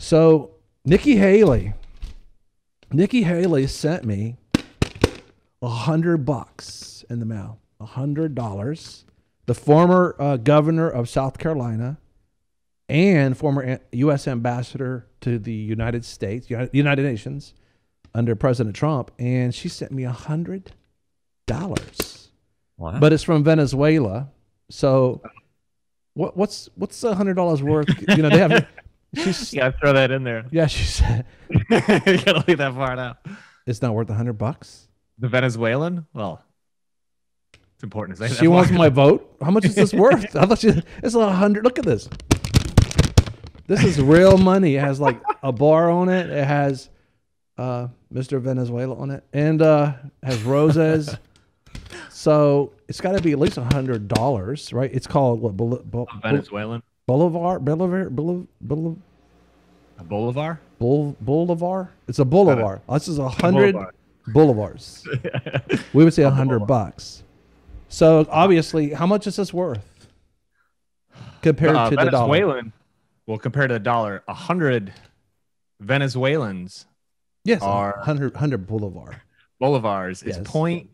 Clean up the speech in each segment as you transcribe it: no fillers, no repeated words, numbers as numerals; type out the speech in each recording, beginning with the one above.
So Nikki Haley sent me $100 in the mail. $100. The former governor of South Carolina and former U.S. ambassador to the United States, United Nations, under President Trump, and she sent me $100. Wow. But it's from Venezuela. So what's $100 worth? You know, they have. You gotta throw that in there. Yeah, she said You gotta leave that part out. it's not worth $100. The Venezuelan? Well, it's important to say. She wants my vote. How much is this worth? I thought it's $100. Look at this. This is real money. It has like a bar on it. It has Mr. Venezuela on it, and has roses. So it's got to be at least $100, right? It's called what? Venezuelan Bolivar. a Bolivar. Bolivar. It's a boulevard. This is 100 bolivars. We would say $100. So obviously, how much is this worth compared to the dollar? Venezuelan. Well, compared to the dollar, 100 Venezuelans. Yes, are 100 Bolivar. Bolivars is Yes. .000.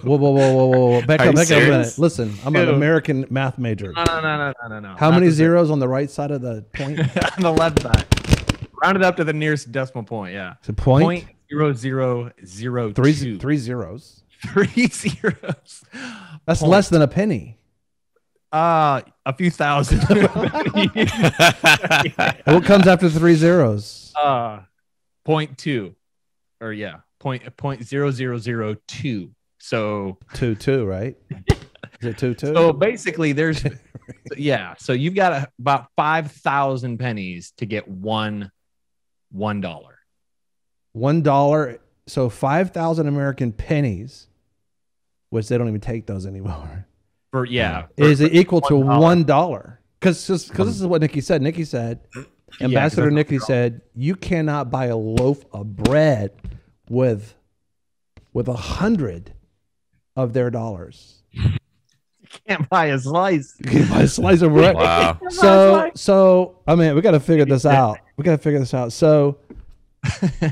Whoa. Back Are up you a minute. serious? Listen, I'm an Dude. American math major. No. How many zeros on the right side of the point? On the left side. Round it up to the nearest decimal point. Yeah. It's a point. .0002. Three zeros. 3 zeros. That's Point. less than a penny. A few thousand. What comes after 3 zeros? 0.2, or yeah, point 0.0002. So 2, right? Is it 2? so basically, there's yeah. So you've got about 5,000 pennies to get $1. $1. So 5,000 American pennies, which they don't even take those anymore. Is it equal to $1? Because this is what Nikki said. Nikki said, Ambassador Nikki said, you cannot buy a loaf of bread with 100 of their dollars. Can't buy a slice. You can buy a slice of bread. Wow. So I mean, we got to figure this out. So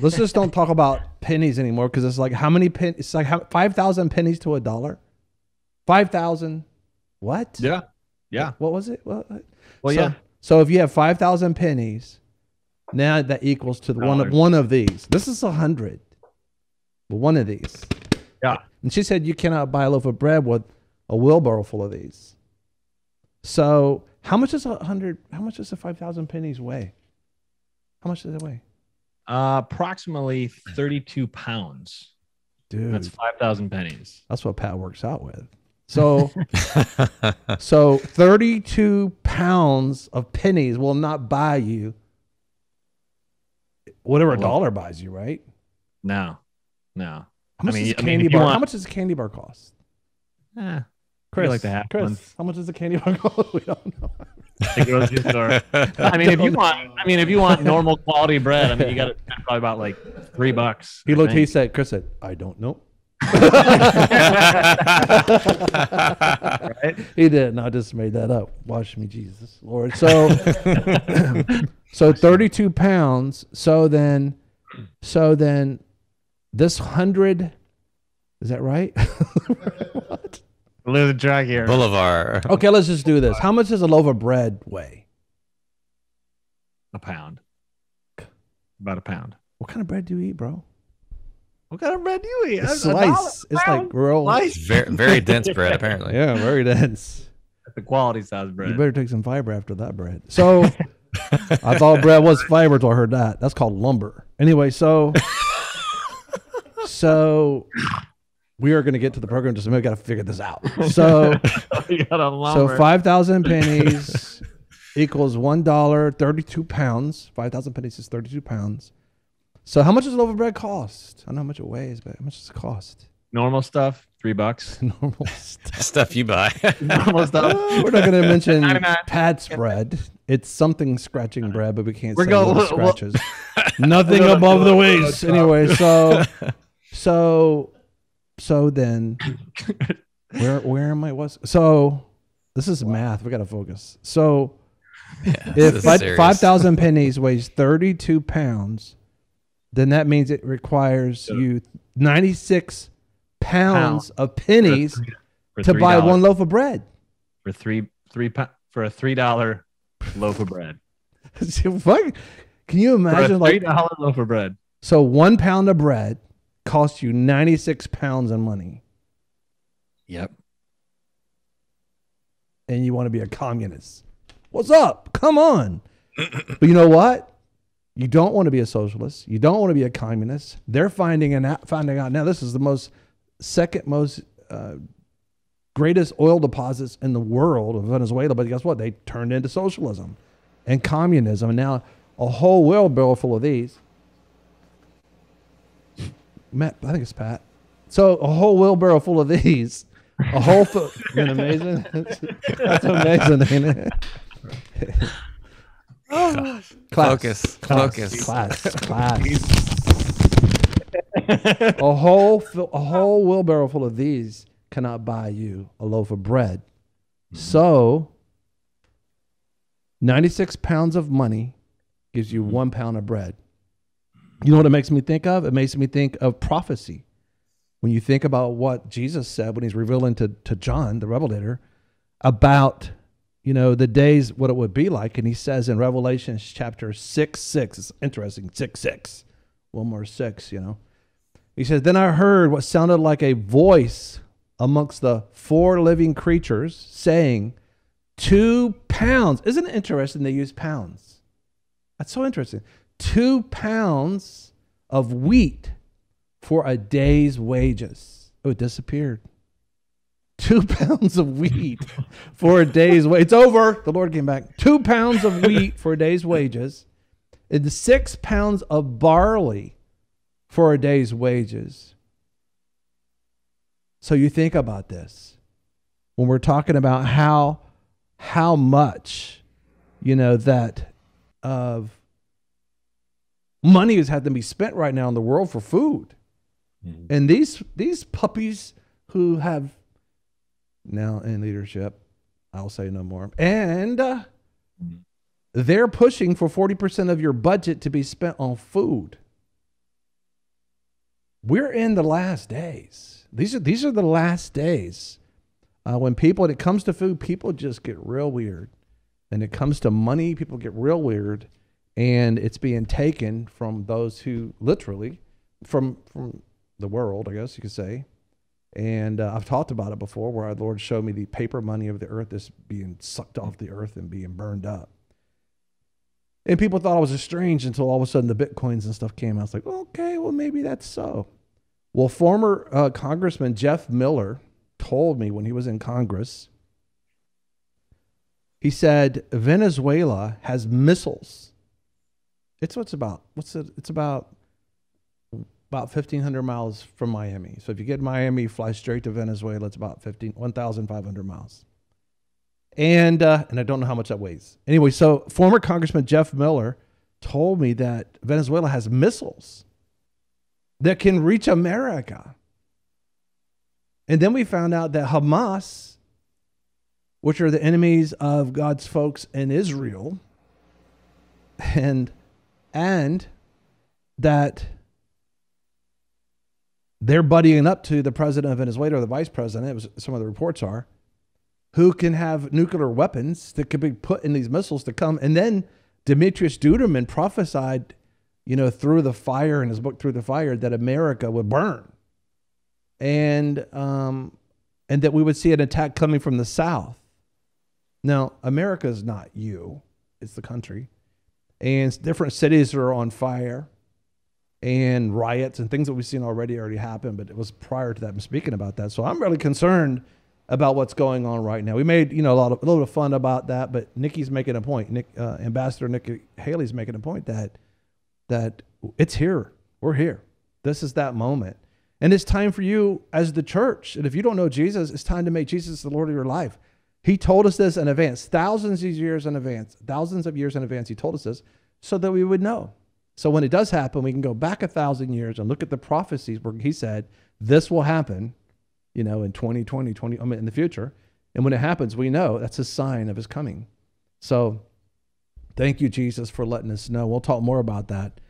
let's just don't talk about pennies anymore, because it's like how many pennies? It's like 5,000 pennies to $1. 5,000. What? Yeah. What was it? Well, yeah. So if you have 5,000 pennies, now that equals to one of these. This is 100. But one of these. Yeah. And she said you cannot buy a loaf of bread with a wheelbarrow full of these. So how much is 100? How much does the 5,000 pennies weigh? How much does it weigh? Approximately 32 pounds. Dude, That's 5,000 pennies. that's what Pat works out with. So, so 32 pounds of pennies will not buy you whatever a dollar buys you, right? No. How much does a if candy you bar? want- How much does a candy bar cost? Chris, like the half ones. How much does a candy bar cost? We don't know. The grocery store. I mean, if you want normal quality bread, I mean, you got to spend probably about like $3. He looked. He said, "Chris said, I don't know." Right? He did. No, I just made that up. Wash me, Jesus, Lord. So, so 32 pounds. So then, this 100. Is that right? What? Lose track here. Boulevard. Okay, let's just do this. How much does a loaf of bread weigh? A pound. About a pound. What kind of bread do you eat, bro? What kind of bread do you eat? A slice. It's like real. It's very, very dense bread, apparently. Yeah, very dense. The quality size bread. You better take some fiber after that bread. So I thought bread was fiber until I heard that. That's called lumber. Anyway, so we are going to get to the program. Just a minute. Got to figure this out. So, You got a lumber. so 5,000 pennies equals $1. 32 pounds. 5,000 pennies is 32 pounds. So how much does a loaf of bread cost? I don't know how much it weighs, but how much does it cost? Normal stuff, $3. Normal stuff. Stuff you buy. Normal stuff. We're not going to mention 99. Pat's bread. It's something scratching bread, but we can't We're say going- what it we'll- scratches. Nothing above the waist. Anyway, so then where am I? So This is math. We got to focus. So Yeah, if this is serious. 5,000 pennies weighs 32 pounds, then that means it requires you 96 pounds of pennies to buy one loaf of bread. For a $3 loaf of bread. Can you imagine? For a $3 loaf of bread. So 1 pound of bread costs you 96 pounds of money. Yep. And you want to be a communist. What's up? Come on. But you know what? You don't want to be a socialist. You don't want to be a communist. They're finding out now. This is the second most greatest oil deposits in the world of Venezuela. But guess what? They turned into socialism and communism. And now a whole wheelbarrow full of these. Matt, I think it's Pat. So a whole wheelbarrow full of these. A whole isn't it amazing? That's amazing, ain't it? Focus. A whole wheelbarrow full of these cannot buy you a loaf of bread. Mm-hmm. So 96 pounds of money gives you 1 pound of bread. You know what it makes me think of? It makes me think of prophecy. When you think about what Jesus said when he's revealing to John, the Revelator, about, the days, what it would be like. And he says in Revelation chapter 6:6, it's interesting, 6:6, one more 6, He says, then I heard what sounded like a voice amongst the 4 living creatures saying, 2 pounds. Isn't it interesting they use pounds? That's so interesting. 2 pounds of wheat for a day's wages. Oh, it disappeared. 2 pounds of wheat for a day's wages. It's over. The Lord came back. 2 pounds of wheat for a day's wages. And 6 pounds of barley for a day's wages. So you think about this. When we're talking about how much, that of money has had to be spent right now in the world for food. Mm-hmm. And these puppies who have now in leadership, I'll say no more, and they're pushing for 40% of your budget to be spent on food. We're in the last days. These are the last days. When it comes to food, people just get real weird. And it comes to money, people get real weird. And it's being taken from those who literally, from the world, I guess you could say. And I've talked about it before, where our Lord showed me the paper money of the earth is being sucked off the earth and being burned up. And people thought I was strange until all of a sudden the Bitcoins and stuff came out. I was like, okay, well, maybe that's so. Well, former Congressman Jeff Miller told me when he was in Congress, he said, Venezuela has missiles. It's about 1,500 miles from Miami. So if you get Miami, fly straight to Venezuela, it's about 1,500 miles. And I don't know how much that weighs. Anyway, so former Congressman Jeff Miller told me that Venezuela has missiles that can reach America. And then we found out that Hamas, which are the enemies of God's folks in Israel, and that they're buddying up to the president of Venezuela or the vice president, some of the reports are, who can have nuclear weapons that could be put in these missiles to come. And then Demetrius Duderman prophesied, through the fire, in his book, Through the Fire, that America would burn. And that we would see an attack coming from the south. Now, America is not you. It's the country. And different cities are on fire. And riots and things that we've seen already happened. But it was prior to that. I'm speaking about that. So I'm really concerned about what's going on right now. We made, a little bit of fun about that. But Nikki's making a point. Ambassador Nikki Haley's making a point that it's here. We're here. This is that moment. And it's time for you as the church. And if you don't know Jesus, it's time to make Jesus the Lord of your life. He told us this in advance, thousands of years in advance, he told us this so that we would know. So when it does happen, we can go back 1,000 years and look at the prophecies where he said, this will happen, in 2020, in the future. And when it happens, we know that's a sign of his coming. So thank you, Jesus, for letting us know. We'll talk more about that.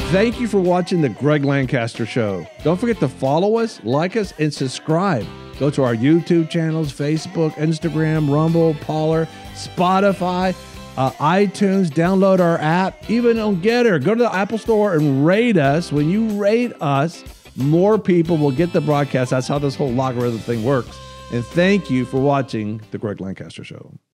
Thank you for watching the Greg Lancaster Show. Don't forget to follow us, like us, and subscribe. Go to our YouTube channels, Facebook, Instagram, Rumble, Parler, Spotify, iTunes. Download our app, even on Getter. Go to the Apple Store and rate us. When you rate us, more people will get the broadcast. That's how this whole logarithm thing works. And thank you for watching the Greg Lancaster Show.